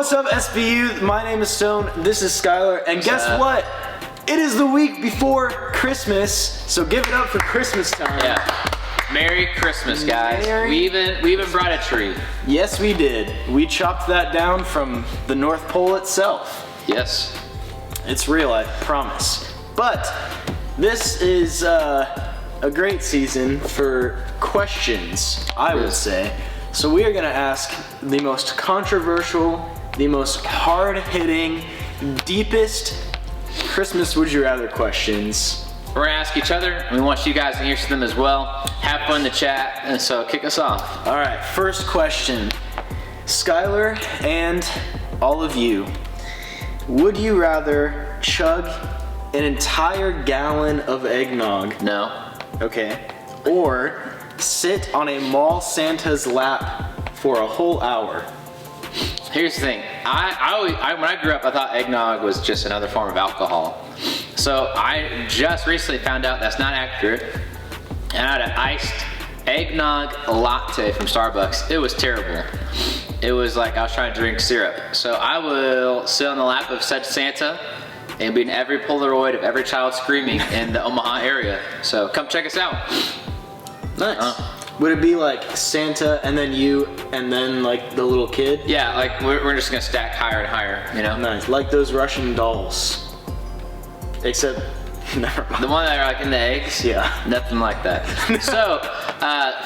What's up, SBU? My name is Stone. This is Skylar, and guess what? It is the week before Christmas, so give it up for Christmas time. Yeah. Merry Christmas, guys. We even brought a tree. Yes, we did. We chopped that down from the North Pole itself. Yes. It's real, I promise. But this is a great season for questions, I would say. So we are gonna ask the most controversial, the most hard-hitting, deepest Christmas would you rather questions. We're gonna ask each other, and we want you guys to answer them as well. Have fun in the chat, and so kick us off. All right, first question. Skylar and all of you, would you rather chug an entire gallon of eggnog? No. Okay. Or sit on a mall Santa's lap for a whole hour? Here's the thing. When I grew up, I thought eggnog was just another form of alcohol. So I just recently found out that's not accurate. And I had an iced eggnog latte from Starbucks. It was terrible. It was like I was trying to drink syrup. So I will sit on the lap of said Santa and be in every Polaroid of every child screaming in the Omaha area. So come check us out. Nice. Would it be like Santa and then you and then like the little kid? Yeah, like we're just gonna stack higher and higher, you know? Nice, like those Russian dolls. Except, never mind. The one that are like in the eggs? Yeah. Nothing like that. So,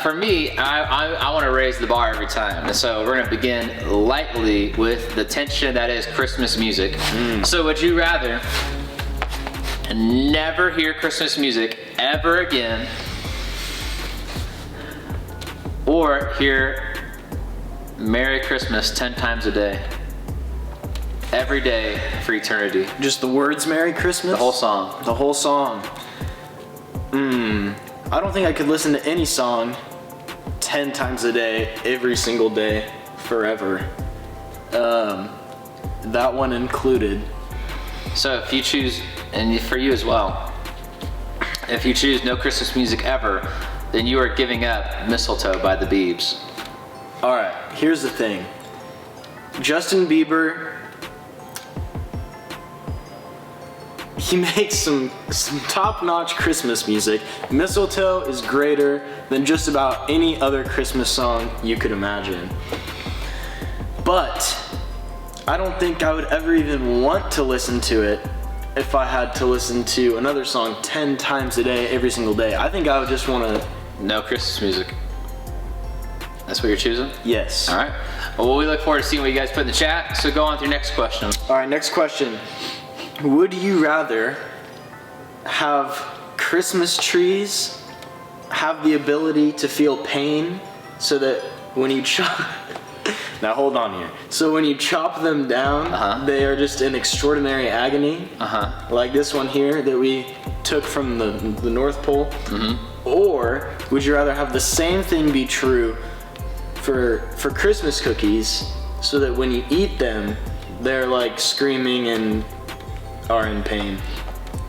for me, I wanna raise the bar every time. And so we're gonna begin lightly with the tension that is Christmas music. So would you rather never hear Christmas music ever again, or hear Merry Christmas 10 times a day? Every day for eternity. Just the words Merry Christmas? The whole song. The whole song. I don't think I could listen to any song 10 times a day, every single day, forever. That one included. So if you choose, and for you as well, if you choose no Christmas music ever, then you are giving up Mistletoe by the Biebs. Alright, here's the thing. Justin Bieber, he makes some top-notch Christmas music. Mistletoe is greater than just about any other Christmas song you could imagine. But I don't think I would ever even want to listen to it if I had to listen to another song 10 times a day, every single day. I think I would just want to... No Christmas music. That's what you're choosing? Yes. All right. Well, we look forward to seeing what you guys put in the chat. So go on to your next question. All right, next question. Would you rather have Christmas trees have the ability to feel pain so that when you chop... Now hold on here. So when you chop them down, they are just in extraordinary agony, like this one here that we took from the North Pole. Or would you rather have the same thing be true for Christmas cookies, so that when you eat them, they're like screaming and are in pain?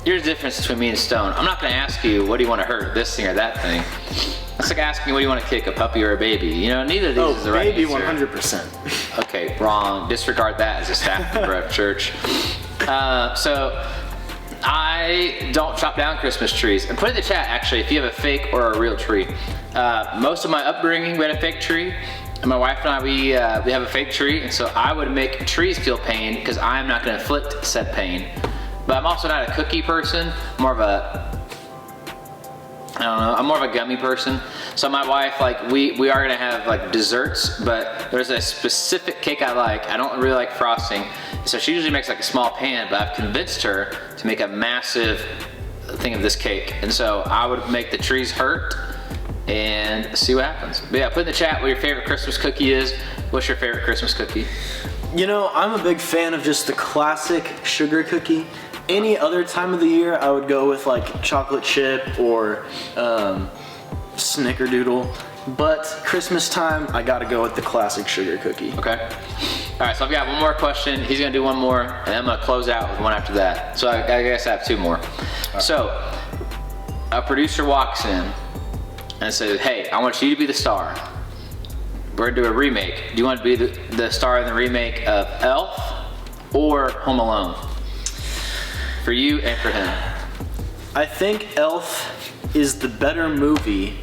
Here's the difference between me and Stone. I'm not gonna ask you, what do you want to hurt, this thing or that thing? It's like asking, what do you want to kick, a puppy or a baby? You know, neither of these is the right answer. Baby, 100%. Okay, wrong. Disregard that as a staff member at church. So I don't chop down Christmas trees. And put in the chat, actually, if you have a fake or a real tree. Most of my upbringing, we had a fake tree. And my wife and I, we have a fake tree. And so I would make trees feel pain because I'm not going to inflict said pain. But I'm also not a cookie person, more of a, I don't know, I'm more of a gummy person. So my wife, like, we are gonna have like desserts, but there's a specific cake I like. I don't really like frosting. So she usually makes like a small pan, but I've convinced her to make a massive thing of this cake. And so I would make the trees hurt and see what happens. But yeah, put in the chat what your favorite Christmas cookie is. What's your favorite Christmas cookie? You know, I'm a big fan of just the classic sugar cookie. Any other time of the year, I would go with like chocolate chip or snickerdoodle. But Christmas time, I gotta go with the classic sugar cookie. Okay. All right, so I've got one more question. He's gonna do one more, and I'm gonna close out with one after that. So I guess I have two more. Right. So, a producer walks in and says, hey, I want you to be the star. we're gonna do a remake. Do you want to be the star in the remake of Elf or Home Alone? For you and for him. I think Elf is the better movie,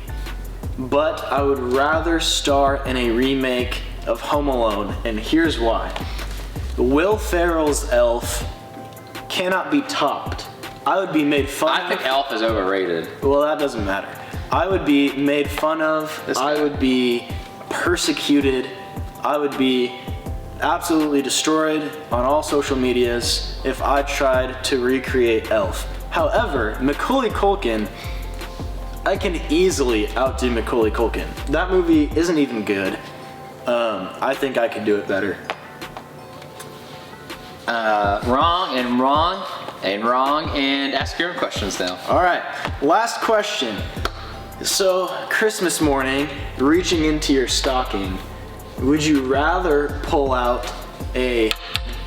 but I would rather star in a remake of Home Alone, and here's why. Will Ferrell's Elf cannot be topped. I would be made fun of. I think Elf is overrated. Well, that doesn't matter. I would be made fun of. I would be persecuted. I would be absolutely destroyed on all social medias if I tried to recreate Elf. However, Macaulay Culkin, I can easily outdo Macaulay Culkin. That movie isn't even good. I think I could do it better. Wrong and wrong and wrong, and ask your own questions now. All right, last question. So, Christmas morning, reaching into your stocking, would you rather pull out a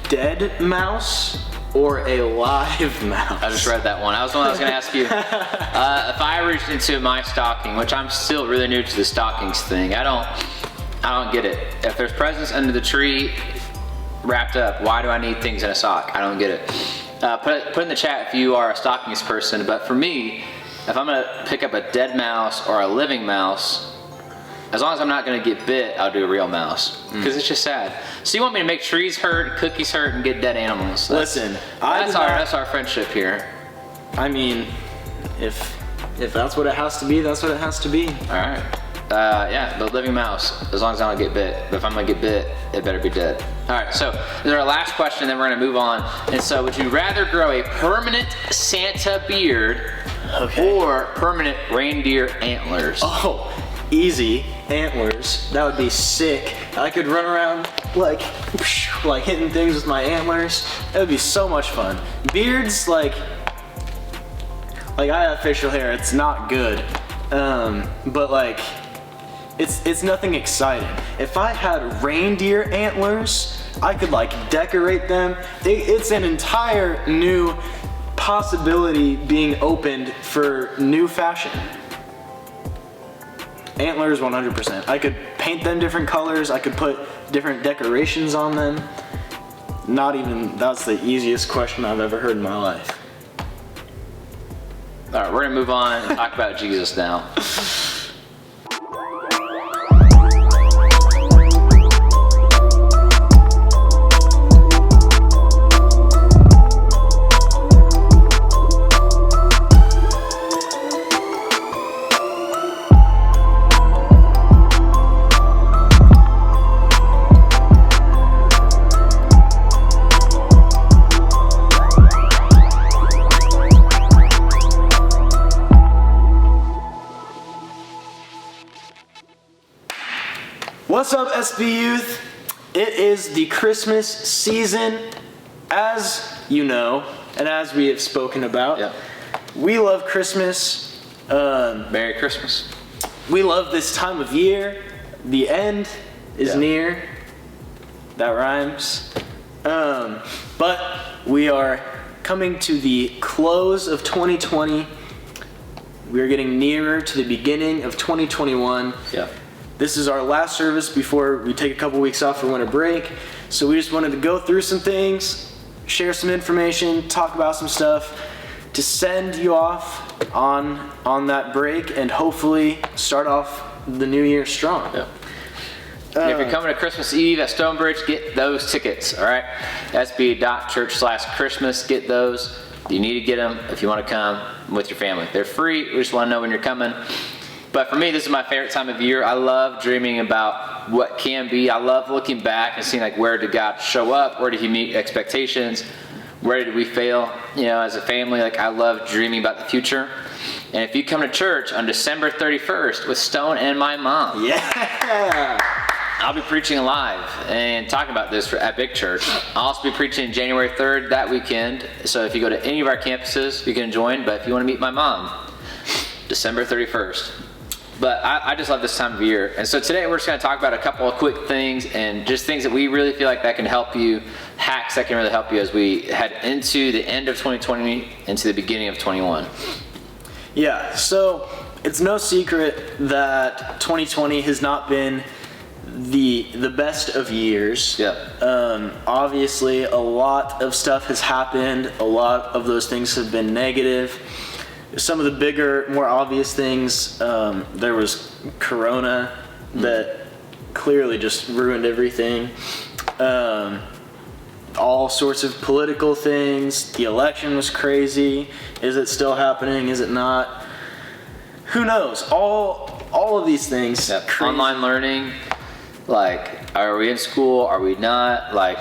dead mouse or a live mouse? I just read that one. That was the one I was going to ask you. If I reached into my stocking, which I'm still really new to the stockings thing, I don't get it. If there's presents under the tree wrapped up, why do I need things in a sock? I don't get it. Put in the chat if you are a stockings person, but for me, if I'm gonna pick up a dead mouse or a living mouse, as long as I'm not gonna get bit, I'll do a real mouse, because it's just sad. So you want me to make trees hurt, cookies hurt, and get dead animals? Listen, that's our friendship here. I mean, if that's what it has to be, that's what it has to be. All right. Yeah, the living mouse, as long as I don't get bit. But if I'm gonna get bit, it better be dead. All right, so this is our last question, then we're gonna move on. And so, would you rather grow a permanent Santa beard or permanent reindeer antlers? Oh, easy. Antlers. That would be sick. I could run around like hitting things with my antlers. It would be so much fun. Beards, like I have facial hair. It's not good. But like, it's nothing exciting. If I had reindeer antlers, I could like decorate them. It's an entire new possibility being opened for new fashion. Antlers 100%. I could paint them different colors. I could put different decorations on them. That's the easiest question I've ever heard in my life. All right, we're gonna move on and talk about Jesus now. What's up, SB Youth? It is the Christmas season, as you know, and as we have spoken about. Yeah. We love Christmas. Merry Christmas. We love this time of year. The end is near. That rhymes. But we are coming to the close of 2020. We are getting nearer to the beginning of 2021. Yeah. This is our last service before we take a couple weeks off for winter break. So we just wanted to go through some things, share some information, talk about some stuff to send you off on that break and hopefully start off the new year strong. Yeah. If you're coming to Christmas Eve at Stonebridge, get those tickets, all right? sb.church/Christmas, get those. You need to get them if you want to come with your family. They're free. We just want to know when you're coming. But for me, this is my favorite time of year. I love dreaming about what can be. I love looking back and seeing like, where did God show up? Where did he meet expectations? Where did we fail? You know, as a family, like I love dreaming about the future. And if you come to church on December 31st with Stone and my mom, I'll be preaching live and talking about this at Big Church. I'll also be preaching January 3rd that weekend. So if you go to any of our campuses, you can join. But if you want to meet my mom, December 31st. But I just love this time of year. And so today we're just going to talk about a couple of quick things and just things that we really feel like that can help you, hacks that can really help you as we head into the end of 2020, into the beginning of 21. Yeah, so it's no secret that 2020 has not been the best of years. Yeah. Obviously, a lot of stuff has happened. A lot of those things have been negative. Some of the bigger, more obvious things, there was Corona that clearly just ruined everything. All sorts of political things. The election was crazy. Is it still happening? Is it not? Who knows? All of these things. Yeah. Online learning. Like, are we in school? Are we not? Like,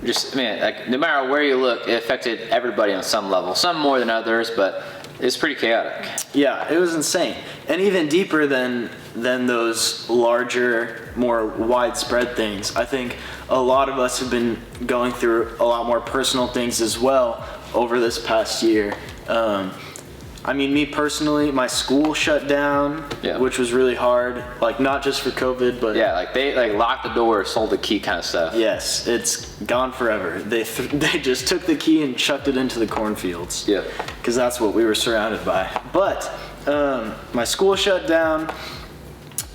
just, man, like, no matter where you look, it affected everybody on some level. Some more than others, but it's pretty chaotic. Yeah, it was insane. And even deeper than those larger, more widespread things. I think a lot of us have been going through a lot more personal things as well over this past year. I mean, me personally, my school shut down, which was really hard. Like, not just for COVID, but yeah, like they like locked the door, sold the key kind of stuff. Yes, it's gone forever. They just took the key and chucked it into the cornfields. Yeah, because that's what we were surrounded by. But my school shut down.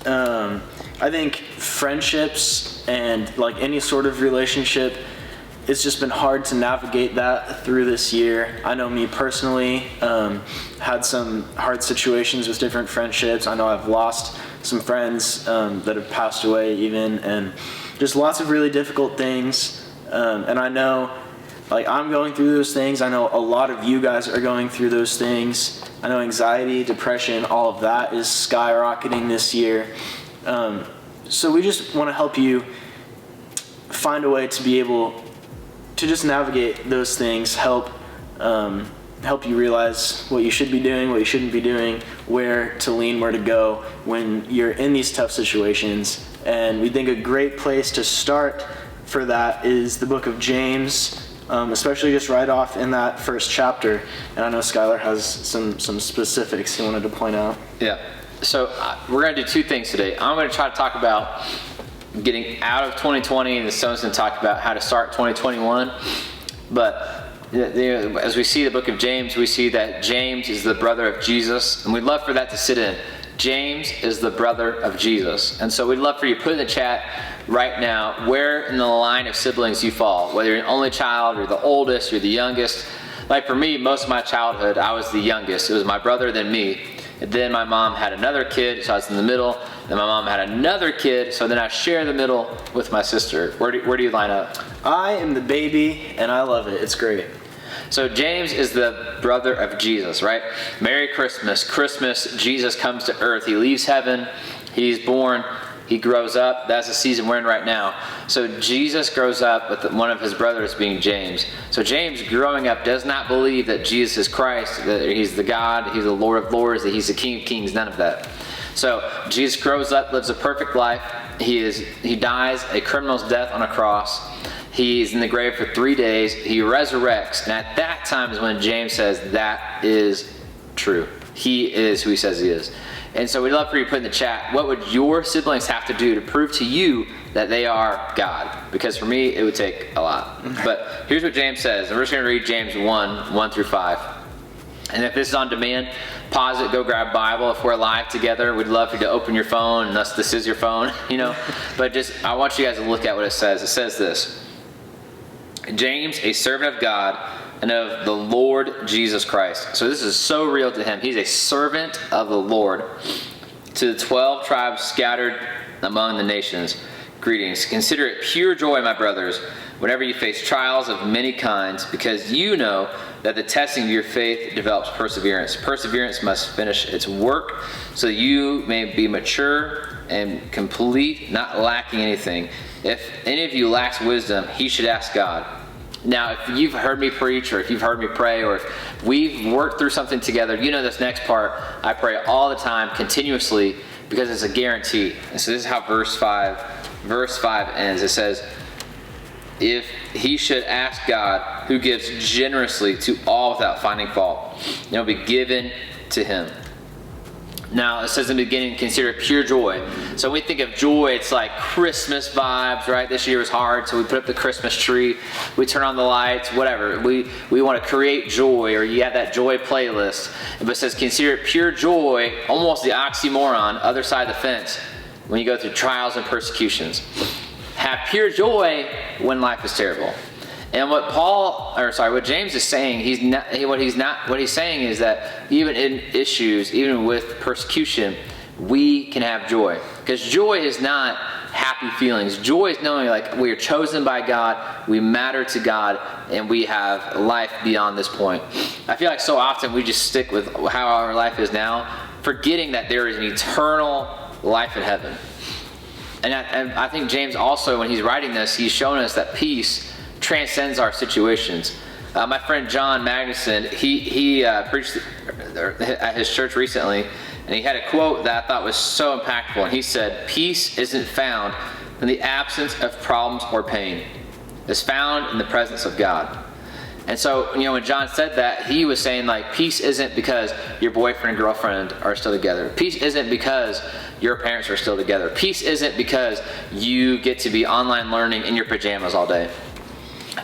I think friendships and like any sort of relationship, it's just been hard to navigate that through this year. I know me personally, had some hard situations with different friendships. I know I've lost some friends that have passed away even, and just lots of really difficult things. And I know, like, I'm going through those things. I know a lot of you guys are going through those things. I know anxiety, depression, all of that is skyrocketing this year. So we just want to help you find a way to be able to just navigate those things, help you realize what you should be doing, what you shouldn't be doing, where to lean, where to go when you're in these tough situations. And we think a great place to start for that is the book of James, especially just right off in that first chapter. And I know Skylar has some specifics he wanted to point out. Yeah. So we're going to do two things today. I'm going to try to talk about getting out of 2020, and Stone's going to talk about how to start 2021. But as we see the book of James, we see that James is the brother of Jesus, and we'd love for that to sit in. James is the brother of Jesus. And so we'd love for you to put in the chat right now where in the line of siblings you fall, whether you're an only child, or the oldest, or the youngest. Like for me, most of my childhood, I was the youngest. It was my brother, then me. And then my mom had another kid, so I was in the middle. Then my mom had another kid, so then I share the middle with my sister. Where do you line up? I am the baby, and I love it. It's great. So James is the brother of Jesus, right? Merry Christmas. Christmas, Jesus comes to earth. He leaves heaven. He's born. He grows up. That's the season we're in right now. So Jesus grows up with one of his brothers being James. So James, growing up, does not believe that Jesus is Christ, that he's the God, he's the Lord of Lords, that he's the King of Kings, none of that. So Jesus grows up, lives a perfect life. He dies a criminal's death on a cross. He's in the grave for 3 days. He resurrects. And at that time is when James says that is true. He is who he says he is. And so we'd love for you to put in the chat, what would your siblings have to do to prove to you that they are God? Because for me, it would take a lot. But here's what James says. And we're just going to read James 1 through 5. And if this is on demand, pause it, go grab Bible. If we're live together, we'd love for you to open your phone, unless this is your phone, you know. But just, I want you guys to look at what it says. It says this. James, a servant of God and of the Lord Jesus Christ. So this is so real to him. He's a servant of the Lord. To the 12 tribes scattered among the nations, greetings. Consider it pure joy, my brothers, whenever you face trials of many kinds, because you know that the testing of your faith develops perseverance. Perseverance must finish its work, so that you may be mature and complete, not lacking anything. If any of you lacks wisdom, he should ask God. Now, if you've heard me preach, or if you've heard me pray, or if we've worked through something together, you know this next part. I pray all the time, continuously, because it's a guarantee. And so this is how verse 5 ends. It says, if he should ask God, who gives generously to all without finding fault, it will be given to him. Now, it says in the beginning, consider it pure joy. So when we think of joy, it's like Christmas vibes, right? This year was hard, so we put up the Christmas tree. We turn on the lights, whatever. We want to create joy, or you have that joy playlist. But it says, consider it pure joy, almost the oxymoron, other side of the fence, when you go through trials and persecutions. Have pure joy when life is terrible. And what James is saying, what he's saying is that even in issues, even with persecution, we can have joy. Because joy is not happy feelings. Joy is knowing like we are chosen by God, we matter to God, and we have life beyond this point. I feel like so often we just stick with how our life is now, forgetting that there is an eternal life in heaven. And I think James also, when he's writing this, he's showing us that peace transcends our situations. My friend John Magnuson, he preached at his church recently, and he had a quote that I thought was so impactful. And he said, "Peace isn't found in the absence of problems or pain. It's found in the presence of God." And so, when John said that, he was saying like, peace isn't because your boyfriend and girlfriend are still together. Peace isn't because your parents are still together. Peace isn't because you get to be online learning in your pajamas all day.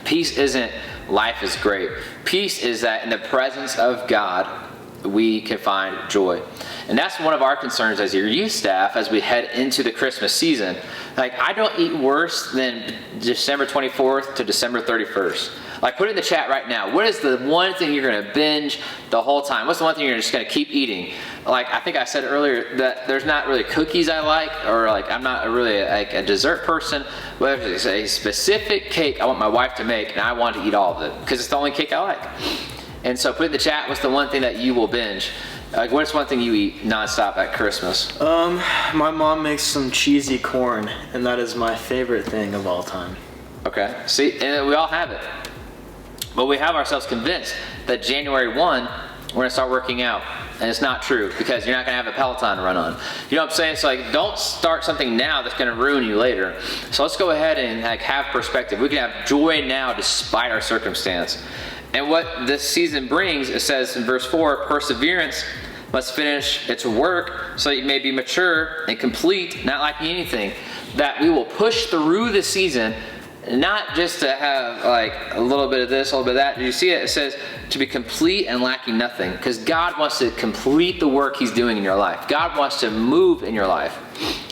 Peace isn't life is great. Peace is that in the presence of God, we can find joy. And that's one of our concerns as your youth staff as we head into the Christmas season. Like, I don't eat worse than December 24th to December 31st. Like, put it in the chat right now. What is the one thing you're going to binge the whole time? What's the one thing you're just going to keep eating? Like, I think I said earlier that there's not really cookies I like, or like I'm not really like a dessert person. But there's a specific cake I want my wife to make, and I want to eat all of it because it's the only cake I like. And so put in the chat, what's the one thing that you will binge? Like, what's one thing you eat nonstop at Christmas? My mom makes some cheesy corn, and that is my favorite thing of all time. Okay, see, and we all have it. But we have ourselves convinced that January 1, we're going to start working out. And it's not true, because you're not going to have a Peloton to run on. You know what I'm saying? So like, don't start something now that's going to ruin you later. So let's go ahead and like have perspective. We can have joy now despite our circumstance. And what this season brings, it says in verse 4, perseverance must finish its work so that you may be mature and complete, not lacking anything. That we will push through the season, not just to have like a little bit of this, a little bit of that. Did you see it? It says to be complete and lacking nothing, because God wants to complete the work He's doing in your life. God wants to move in your life.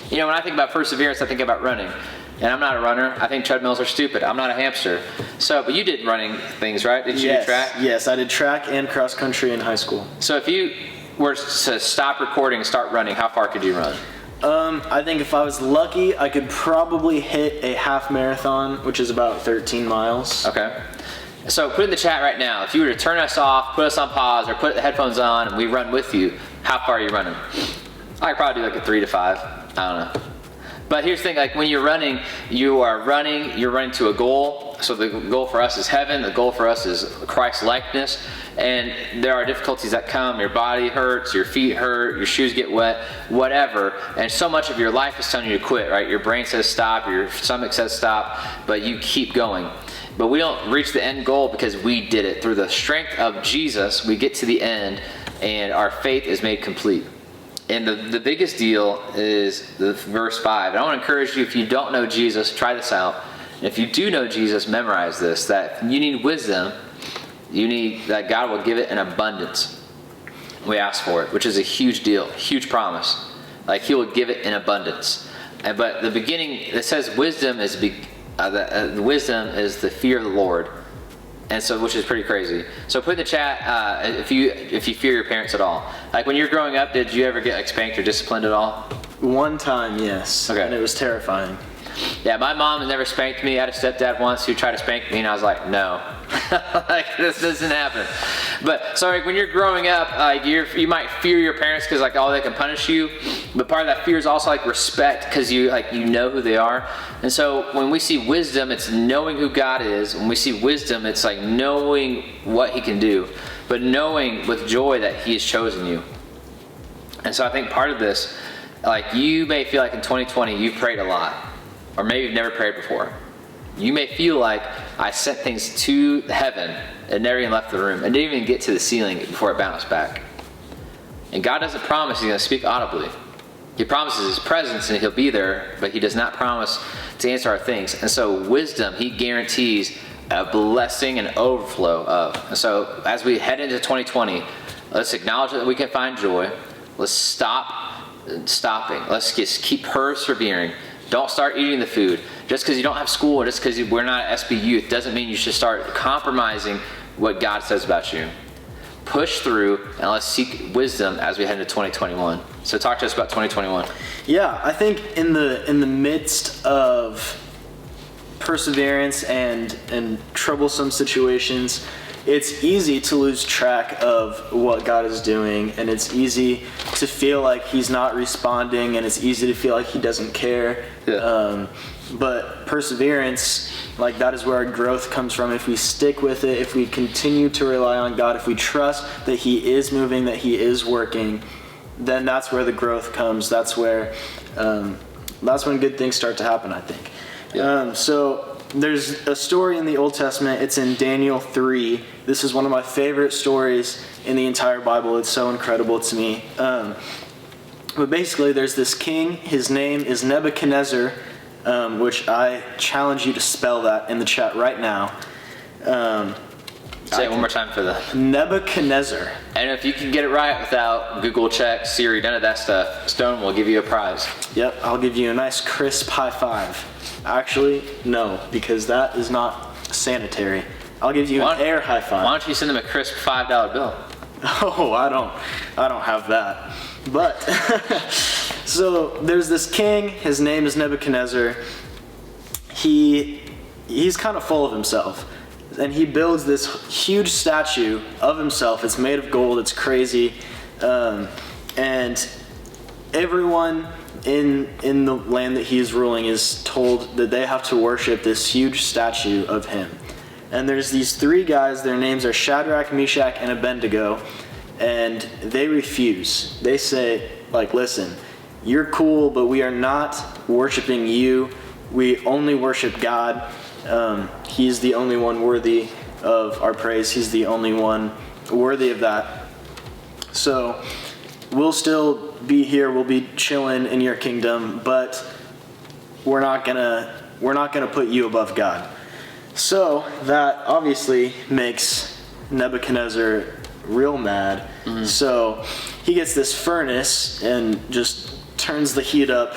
When I think about perseverance, I think about running. And I'm not a runner. I think treadmills are stupid. I'm not a hamster. So, but you did running things, right? Did you do track? Yes, I did track and cross country in high school. So if you were to stop recording and start running, how far could you run? I think if I was lucky, I could probably hit a half marathon, which is about 13 miles. Okay. So put in the chat right now, if you were to turn us off, put us on pause, or put the headphones on, and we run with you, how far are you running? I could probably do like a 3 to 5. I don't know. But here's the thing, like when you're running to a goal. So the goal for us is heaven, the goal for us is Christ's likeness. And there are difficulties that come, your body hurts, your feet hurt, your shoes get wet, whatever. And so much of your life is telling you to quit, right? Your brain says stop, your stomach says stop, but you keep going. But we don't reach the end goal because we did it. Through the strength of Jesus, we get to the end and our faith is made complete. And the biggest deal is the verse 5. And I want to encourage you, if you don't know Jesus, try this out. And if you do know Jesus, memorize this, that you need wisdom. You need that God will give it in abundance. We ask for it, which is a huge deal, huge promise. Like He will give it in abundance. But the beginning, it says wisdom is the fear of the Lord. And so, which is pretty crazy. So put in the chat if you fear your parents at all. Like when you're growing up, did you ever get like spanked or disciplined at all? One time, yes. Okay. And it was terrifying. Yeah, my mom has never spanked me. I had a stepdad once who tried to spank me, and I was like, no. Like, this doesn't happen. But, so like, when you're growing up, like, you might fear your parents because, like, they can punish you. But part of that fear is also, like, respect because you know who they are. And so when we see wisdom, it's knowing who God is. When we see wisdom, it's, like, knowing what He can do. But knowing with joy that He has chosen you. And so I think part of this, like, you may feel like in 2020 you prayed a lot. Or maybe you've never prayed before. You may feel like I sent things to heaven and never even left the room and didn't even get to the ceiling before it bounced back. And God doesn't promise He's going to speak audibly. He promises His presence and He'll be there, but He does not promise to answer our things. And so wisdom, He guarantees a blessing and overflow of. And so as we head into 2020, let's acknowledge that we can find joy. Let's stop stopping. Let's just keep persevering. Don't start eating the food. Just because you don't have school, or just because we're not at SB Youth, doesn't mean you should start compromising what God says about you. Push through, and let's seek wisdom as we head into 2021. So talk to us about 2021. Yeah, I think in the midst of perseverance and troublesome situations, it's easy to lose track of what God is doing, and it's easy to feel like he's not responding, and it's easy to feel like he doesn't care. Yeah. But perseverance, like, that is where our growth comes from. If we stick with it, if we continue to rely on God, if we trust that he is moving, that he is working, then that's where the growth comes. That's where that's when good things start to happen, I think. Yeah. So there's a story in the Old Testament. It's in Daniel 3. This is one of my favorite stories in the entire Bible. It's so incredible to me. But basically, there's this king. His name is Nebuchadnezzar, which I challenge you to spell that in the chat right now. Say it one more time for the... Nebuchadnezzar. And if you can get it right without Google check, Siri, none of that stuff, Stone will give you a prize. Yep, I'll give you a nice crisp high five. Actually, no, because that is not sanitary. I'll give you an air high five. Why don't you send them a crisp $5 bill? Oh, I don't have that. But so there's this king. His name is Nebuchadnezzar. He's kind of full of himself, and he builds this huge statue of himself. It's made of gold. It's crazy, and everyone in the land that he is ruling is told that they have to worship this huge statue of him. And there's these three guys. Their names are Shadrach, Meshach, and Abednego. And they refuse. They say, like, listen, you're cool, but we are not worshiping you. We only worship God. He's the only one worthy of our praise. He's the only one worthy of that. So we'll still be here. We'll be chilling in your kingdom, but we're not gonna put you above God. So that obviously makes Nebuchadnezzar real mad. Mm-hmm. So he gets this furnace and just turns the heat up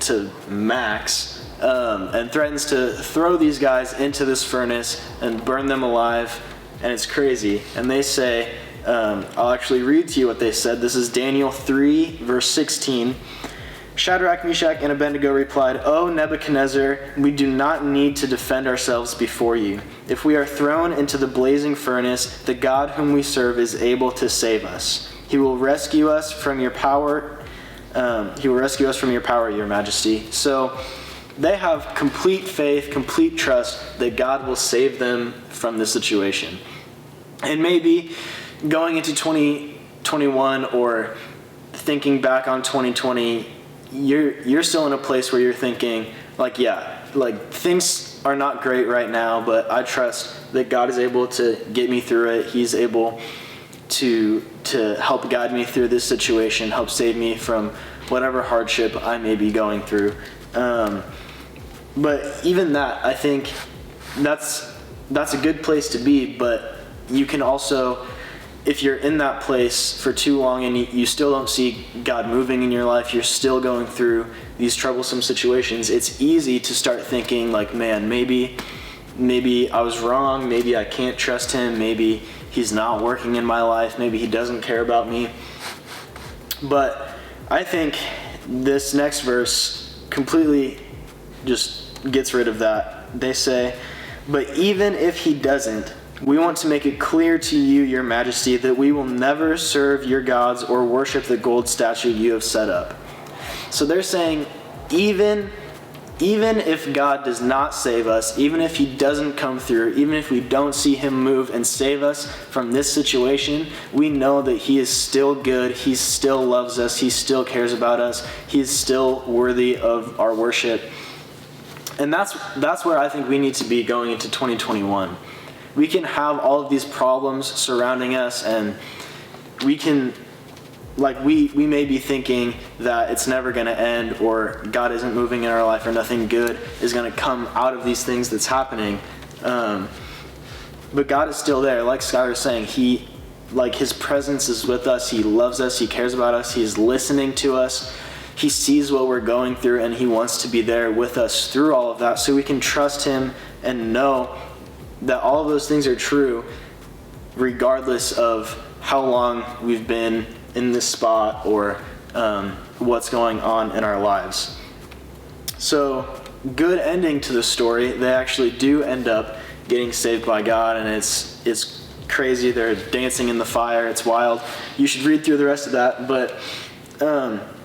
to max, and threatens to throw these guys into this furnace and burn them alive. And it's crazy. And they say, I'll actually read to you what they said. This is Daniel 3, verse 16. Shadrach, Meshach, and Abednego replied, "O Nebuchadnezzar, we do not need to defend ourselves before you. If we are thrown into the blazing furnace, the God whom we serve is able to save us. He will rescue us from your power. Your Majesty." So they have complete faith, complete trust that God will save them from this situation. And maybe going into 2021 or thinking back on 2020, you're still in a place where you're thinking, like, yeah, like, things are not great right now, but I trust that God is able to get me through it. He's able to help guide me through this situation, help save me from whatever hardship I may be going through. But even that, I think that's a good place to be, but you can also, if you're in that place for too long and you still don't see God moving in your life, you're still going through these troublesome situations, it's easy to start thinking, like, man, maybe I was wrong, maybe I can't trust him, maybe he's not working in my life, maybe he doesn't care about me. But I think this next verse completely just gets rid of that. They say, "But even if he doesn't, we want to make it clear to you, Your Majesty, that we will never serve your gods or worship the gold statue you have set up." So they're saying, even if God does not save us, even if he doesn't come through, even if we don't see him move and save us from this situation, we know that he is still good, he still loves us, he still cares about us, he is still worthy of our worship. And that's where I think we need to be going into 2021. We can have all of these problems surrounding us, and we can, like, we may be thinking that it's never going to end, or God isn't moving in our life, or nothing good is going to come out of these things that's happening. But God is still there. Like Skylar is saying, like his presence is with us. He loves us. He cares about us. He's listening to us. He sees what we're going through, and he wants to be there with us through all of that, so we can trust him and know that all of those things are true regardless of how long we've been in this spot or what's going on in our lives. So, good ending to the story. They actually do end up getting saved by God, and it's crazy. They're dancing in the fire. It's wild. You should read through the rest of that, but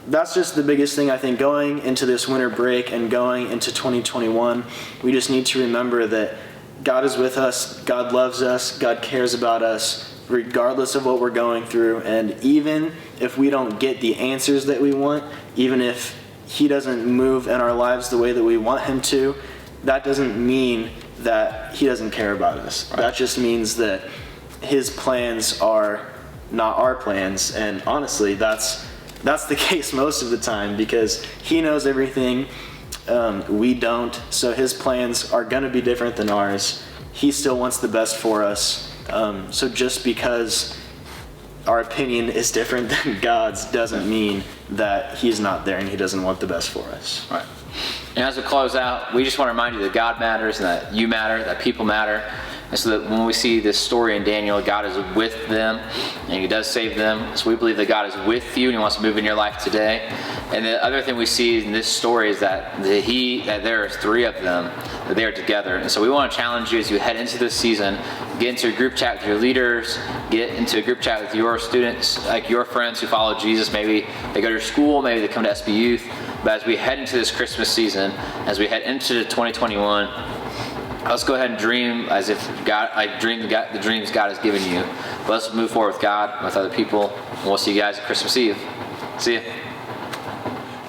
that's just the biggest thing, I think, going into this winter break and going into 2021. We just need to remember that God is with us, God loves us, God cares about us, regardless of what we're going through. And even if we don't get the answers that we want, even if he doesn't move in our lives the way that we want him to, that doesn't mean that he doesn't care about us. Right. That just means that his plans are not our plans. And honestly, that's the case most of the time, because he knows everything. We don't. So his plans are going to be different than ours. He still wants the best for us. So just because our opinion is different than God's doesn't mean that he's not there and he doesn't want the best for us. Right. And as we close out, we just want to remind you that God matters and that you matter, that people matter. And so that when we see this story in Daniel, God is with them and he does save them. So we believe that God is with you and he wants to move in your life today. And the other thing we see in this story is that there are three of them, that they are together. And so we want to challenge you as you head into this season, get into a group chat with your leaders, get into a group chat with your students, like your friends who follow Jesus. Maybe they go to your school, maybe they come to SB Youth. But as we head into this Christmas season, as we head into 2021, let's go ahead and dream as if the dreams God has given you. But let's move forward with God, with other people, and we'll see you guys at Christmas Eve. See ya.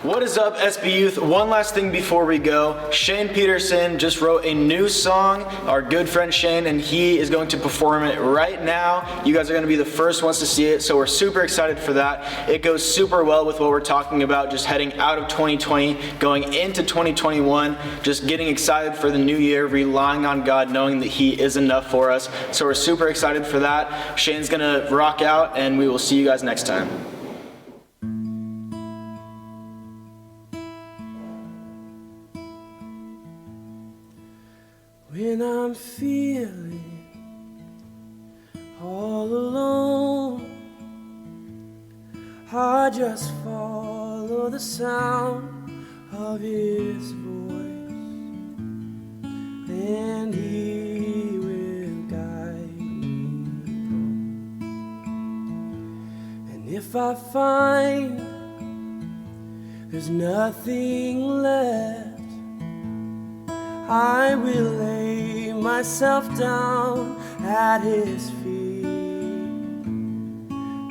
What is up, SB Youth? One last thing before we go. Shane Peterson just wrote a new song, our good friend Shane, and he is going to perform it right now. You guys are going to be the first ones to see it, so we're super excited for that. It goes super well with what we're talking about, just heading out of 2020, going into 2021, just getting excited for the new year, relying on God, knowing that he is enough for us. So we're super excited for that. Shane's going to rock out, and we will see you guys next time. When I'm feeling all alone, I just follow the sound of his voice, and he will guide me home. And if I find there's nothing left, I will lay myself down at his feet.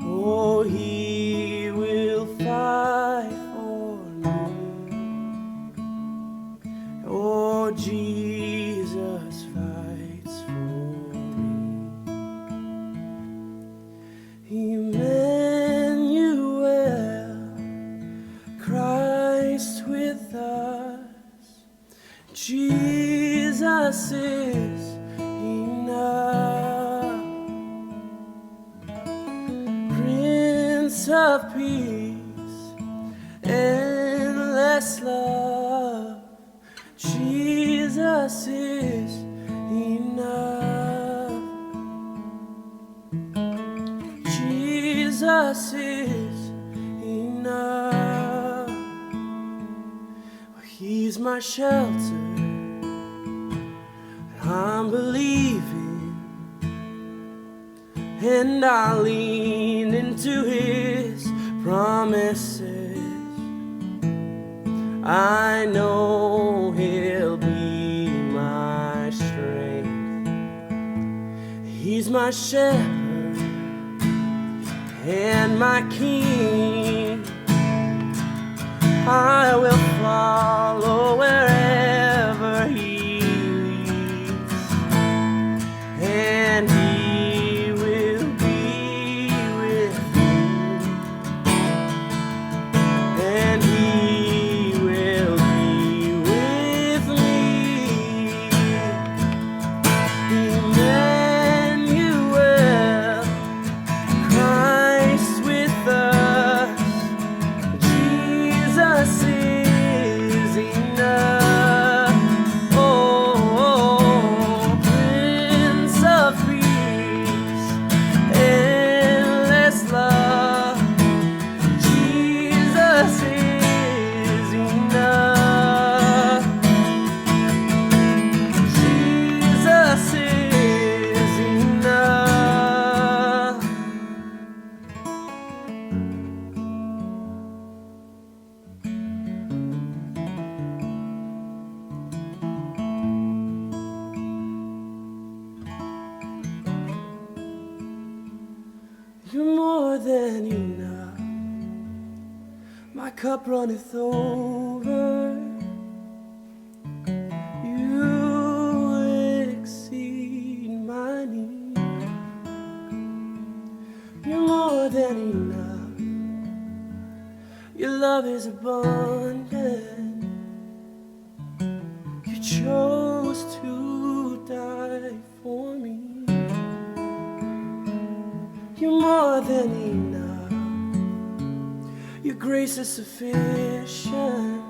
Oh, he will fight for me. Oh, Jesus fights for me. Emmanuel, Christ with us. Jesus is enough. Prince of Peace, endless love. Jesus is enough. Jesus is enough. He's my shelter. I'm believing, and I lean into his promises. I know he'll be my strength. He's my shepherd and my king. I will follow wherever he and he will be with me, and he will be with me. Emmanuel, than enough. My cup runneth over. You exceed my need. You're more than enough. Your love is abundant. You chose to die for me. You're more than enough. Your grace is sufficient.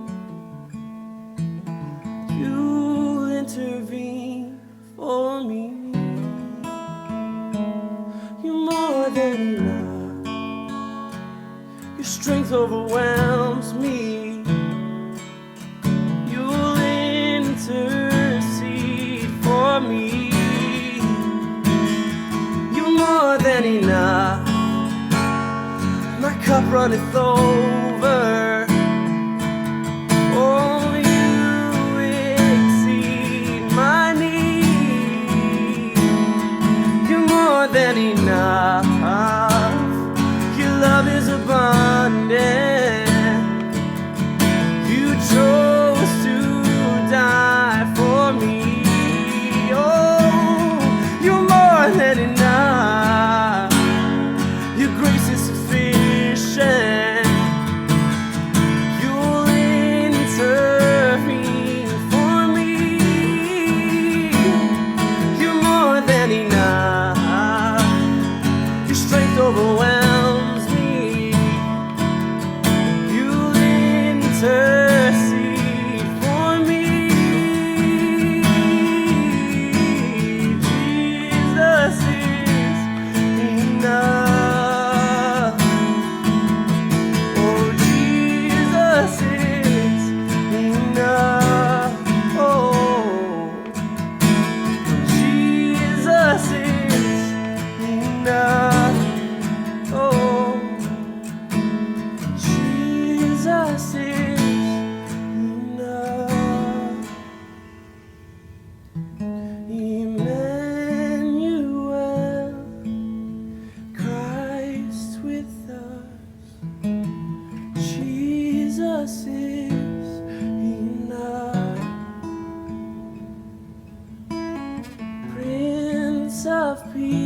You intervene for me. You're more than enough. Your strength overwhelms me. You'll intercede for me. You're more than enough. My cup runneth over. Oh, you exceed my need. You're more than enough. Your love is abundant. You chose to die for me. Oh, you're more than enough. Your grace is sufficient. You'll intervene for me. You're more than enough. Your strength overwhelms me. You'll intercede for me. Jesus is enough. Oh, Jesus is enough. Oh, Jesus is enough. Oh, Jesus is enough. Emmanuel, Christ with us. Jesus is enough. Prince of Peace.